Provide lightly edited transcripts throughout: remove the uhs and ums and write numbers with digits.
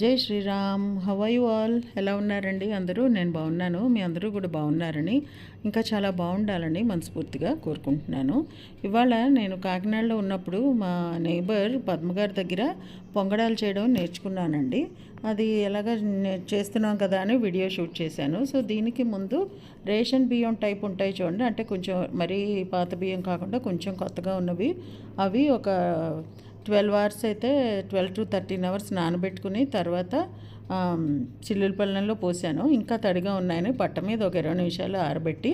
జై Sriram. How are you all? ఎలా ఉన్నారండి అందరూ? నేను బాగున్నాను. మీ అందరూ కూడా బాగున్నారని, ఇంకా చాలా బాగుండాలని మనస్ఫూర్తిగా కోరుకుంటున్నాను. ఇవాళ నేను కాకినాడలో ఉన్నప్పుడు మా నైబర్ పద్మగారి దగ్గర పొంగడాలు చేయడం నేర్చుకున్నానండి. అది ఎలాగ చేస్తున్నాం కదా అని వీడియో షూట్ చేశాను. సో దీనికి ముందు రేషన్ బియ్యం టైప్ ఉంటాయి చూడండి, అంటే కొంచెం మరీ పాత బియ్యం కాకుండా కొంచెం కొత్తగా ఉన్నవి, అవి ఒక 12 అవర్స్ అయితే 12 to 13 అవర్స్ నానబెట్టుకుని తర్వాత చిల్లుల పళ్ళెంలో పోసాను. ఇంకా తడిగా ఉన్నాయని పట్ట మీద ఒక 20 నిమిషాలు ఆరబెట్టి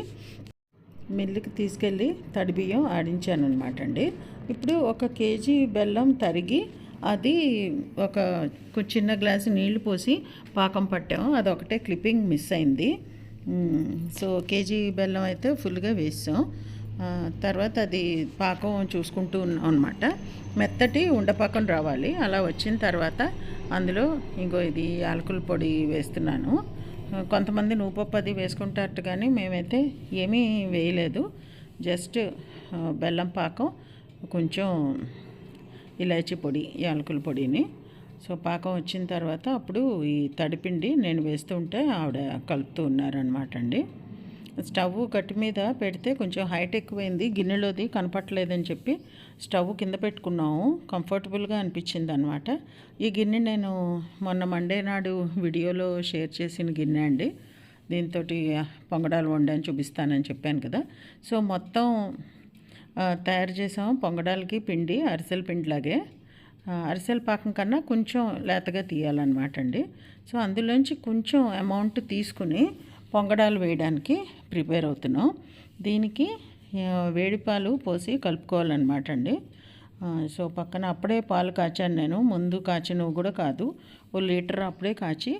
మిల్లుకి తీసుకెళ్ళి తడి బియ్యం ఆడించాను అనమాట అండి. ఇప్పుడు 1 కేజీ బెల్లం తరిగి అది ఒక చిన్న గ్లాసు నీళ్లు పోసి పాకం పట్టాము. అదొకటే క్లిప్పింగ్ మిస్ అయింది. సో కేజీ బెల్లం అయితే ఫుల్గా వేసాం. తర్వాత అది పాకం చూసుకుంటూ ఉన్నాం అనమాట. మెత్తటి ఉండపాకం రావాలి. అలా వచ్చిన తర్వాత అందులో ఇంకో ఇది యాలకుల పొడి వేస్తున్నాను. కొంతమంది నూపప్పు అది వేసుకుంటారు, కానీ మేమైతే ఏమీ వేయలేదు. జస్ట్ బెల్లం పాకం, కొంచెం ఇలాచీ పొడి, యాలకుల పొడిని. సో పాకం వచ్చిన తర్వాత అప్పుడు ఈ తడిపిండి నేను వేస్తుంటే ఆవిడ కలుపుతూ ఉన్నారనమాట అండి. స్టవ్ గట్టి మీద పెడితే కొంచెం హైట్ ఎక్కువైంది, గిన్నెలోది కనపట్టలేదని చెప్పి స్టవ్ కింద పెట్టుకున్నాము. కంఫర్టబుల్గా అనిపించింది అనమాట. ఈ గిన్నె నేను మొన్న మండే నాడు వీడియోలో షేర్ చేసిన గిన్నె అండి. దీంతో పొంగడాలు వండాను చూపిస్తానని చెప్పాను కదా. సో మొత్తం తయారు చేసాము పొంగడాలకి పిండి, అరిసెల పిండిలాగే. అరిసెల పాకం కన్నా కొంచెం లేతగా తీయాలన్నమాట అండి. సో అందులోంచి కొంచెం అమౌంట్ తీసుకుని పొంగడాలు వేయడానికి ప్రిపేర్ అవుతున్నాం. దీనికి వేడిపాలు పోసి కలుపుకోవాలన్నమాట అండి. సో పక్కన అప్పుడే పాలు కాచాను నేను, ముందు కాచినవి కూడా కాదు. 1 లీటర్ అప్పుడే కాచి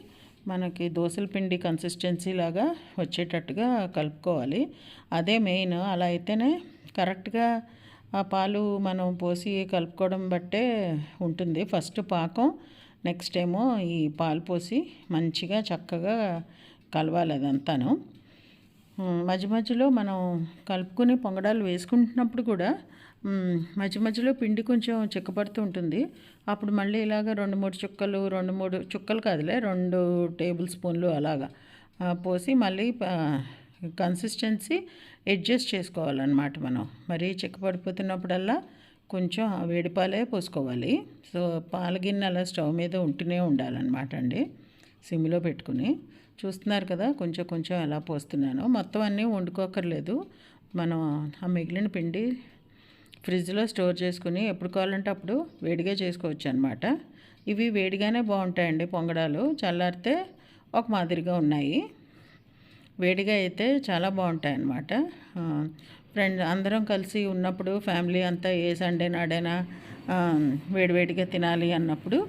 మనకి దోసల పిండి కన్సిస్టెన్సీ లాగా వచ్చేటట్టుగా కలుపుకోవాలి. అదే మెయిన్. అలా అయితేనే కరెక్ట్గా ఆ పాలు మనం పోసి కలుపుకోవడం బట్టే ఉంటుంది. ఫస్ట్ పాకం, నెక్స్ట్ ఏమో ఈ పాలు పోసి మంచిగా చక్కగా కలవాలి అదంతాను. మధ్య మధ్యలో మనం కలుపుకొని పొంగడాలు వేసుకుంటున్నప్పుడు కూడా మధ్య మధ్యలో పిండి కొంచెం చిక్కపడుతూ ఉంటుంది. అప్పుడు మళ్ళీ ఇలాగ 2-3 చుక్కలు, 2-3 చుక్కలు కాదులే, 2 టేబుల్ స్పూన్లు అలాగా పోసి మళ్ళీ కన్సిస్టెన్సీ అడ్జస్ట్ చేసుకోవాలన్నమాట. మనం మరీ చిక్కపడిపోతున్నప్పుడల్లా కొంచెం వేడిపాలే పోసుకోవాలి. సో పాల గిన్నె అలా స్టవ్ మీద ఉంటూనే ఉండాలన్నమాట అండి, సిమ్లో పెట్టుకుని. చూస్తున్నారు కదా, కొంచెం కొంచెం ఎలా పోస్తున్నాను. మొత్తం అన్నీ వండుకోకర్లేదు. మనం ఆ మిగిలిన పిండి ఫ్రిడ్జ్లో స్టోర్ చేసుకుని ఎప్పుడు కావాలంటే అప్పుడు వేడిగా చేసుకోవచ్చు అనమాట. ఇవి వేడిగానే బాగుంటాయండి పొంగడాలు. చల్లారితే ఒక మాదిరిగా ఉన్నాయి, వేడిగా అయితే చాలా బాగుంటాయి అన్నమాట. ఫ్రెండ్స్ అందరం కలిసి ఉన్నప్పుడు, ఫ్యామిలీ అంతా ఏ సండే నాడైనా వేడివేడిగా తినాలి అన్నప్పుడు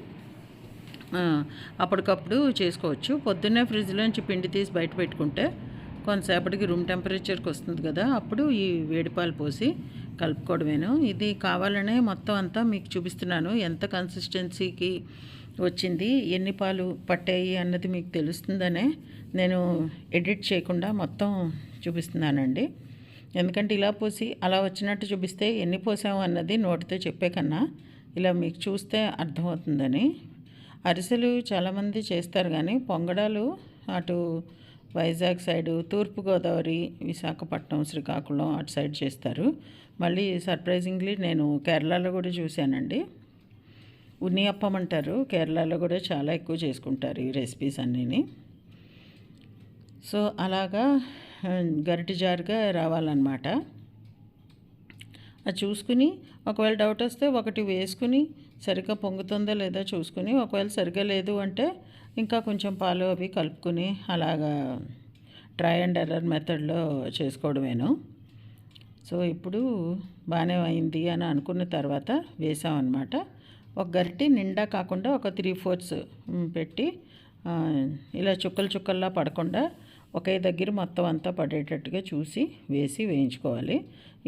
అప్పటికప్పుడు చేసుకోవచ్చు. పొద్దున్నే ఫ్రిడ్జ్లోంచి పిండి తీసి బయట పెట్టుకుంటే కొంతసేపటికి రూమ్ టెంపరేచర్కి వస్తుంది కదా, అప్పుడు ఈ వేడిపాలు పోసి కలుపుకోవడమేను. ఇది కావాలనే మొత్తం అంతా మీకు చూపిస్తున్నాను. ఎంత కన్సిస్టెన్సీకి వచ్చింది, ఎన్ని పాలు పట్టాయి అన్నది మీకు తెలుస్తుందనే నేను ఎడిట్ చేయకుండా మొత్తం చూపిస్తున్నానండి. ఎందుకంటే ఇలా పోసి అలా వచ్చినట్టు చూపిస్తే ఎన్ని పోసాము అన్నది నోటితో చెప్పే కన్నా ఇలా మీకు చూస్తే అర్థమవుతుందని. అరిసెలు చాలామంది చేస్తారు, కానీ పొంగడాలు అటు వైజాగ్ సైడు, తూర్పుగోదావరి, విశాఖపట్నం, శ్రీకాకుళం అటు సైడ్ చేస్తారు. మళ్ళీ సర్ప్రైజింగ్లీ నేను కేరళలో కూడా చూశానండి. ఉన్నియప్పం అంటారు, కేరళలో కూడా చాలా ఎక్కువ చేసుకుంటారు ఈ రెసిపీస్ అన్నీని. సో అలాగా గరిటె జారుగా రావాలన్నమాట. అది చూసుకుని ఒకవేళ డౌట్ వస్తే ఒకటి వేసుకుని సరిగ్గా పొంగుతుందో లేదో చూసుకుని, ఒకవేళ సరిగ్గా లేదు అంటే ఇంకా కొంచెం పాలు అవి కలుపుకొని అలాగా ట్రై అండ్ ఎర్రర్ మెథడ్లో చేసుకోవడమేను. సో ఇప్పుడు బాగానే అయింది అని అనుకున్న తర్వాత వేసామన్నమాట. ఒక గరిటె నిండా కాకుండా ఒక 3/4 పెట్టి ఇలా చుక్కలు చుక్కల్లా పడకుండా ఒకే దగ్గర మొత్తం అంతా పడేటట్టుగా చూసి వేసి వేయించుకోవాలి.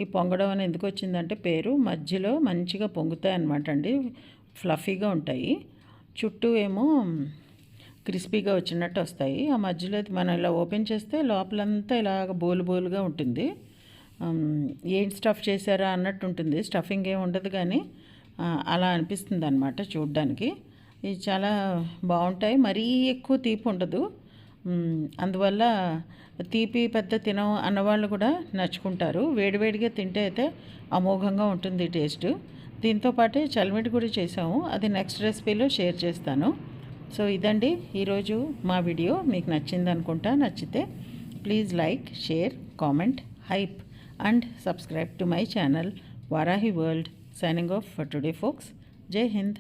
ఈ పొంగడం అని ఎందుకు వచ్చిందంటే పేరు, మధ్యలో మంచిగా పొంగుతాయి అన్నమాట అండి, ఫ్లఫీగా ఉంటాయి. చుట్టూ ఏమో క్రిస్పీగా వచ్చినట్టు వస్తాయి. ఆ మధ్యలో మనం ఇలా ఓపెన్ చేస్తే లోపలంతా ఇలాగ బోలు బోలుగా ఉంటుంది. ఏం స్టఫ్ చేశారా అన్నట్టు ఉంటుంది. స్టఫింగ్ ఏమి ఉండదు, కానీ అలా అనిపిస్తుంది అనమాట చూడ్డానికి. ఇవి చాలా బాగుంటాయి. మరీ ఎక్కువ తీపి ఉండదు. అందువల్ల తీపి పెద్ద తినం అన్నవాళ్ళు కూడా నచ్చుకుంటారు. వేడివేడిగా తింటే అయితే అమోఘంగా ఉంటుంది టేస్ట్. దీంతో పాటే చలిమిడి కూడా చేసాము. అది నెక్స్ట్ రెసిపీలో షేర్ చేస్తాను. సో ఇదండి ఈరోజు మా వీడియో. మీకు నచ్చింది అనుకుంటా. నచ్చితే please like, share, comment, hype and subscribe to my channel Varahi world. Signing off for today folks. Jai Hind.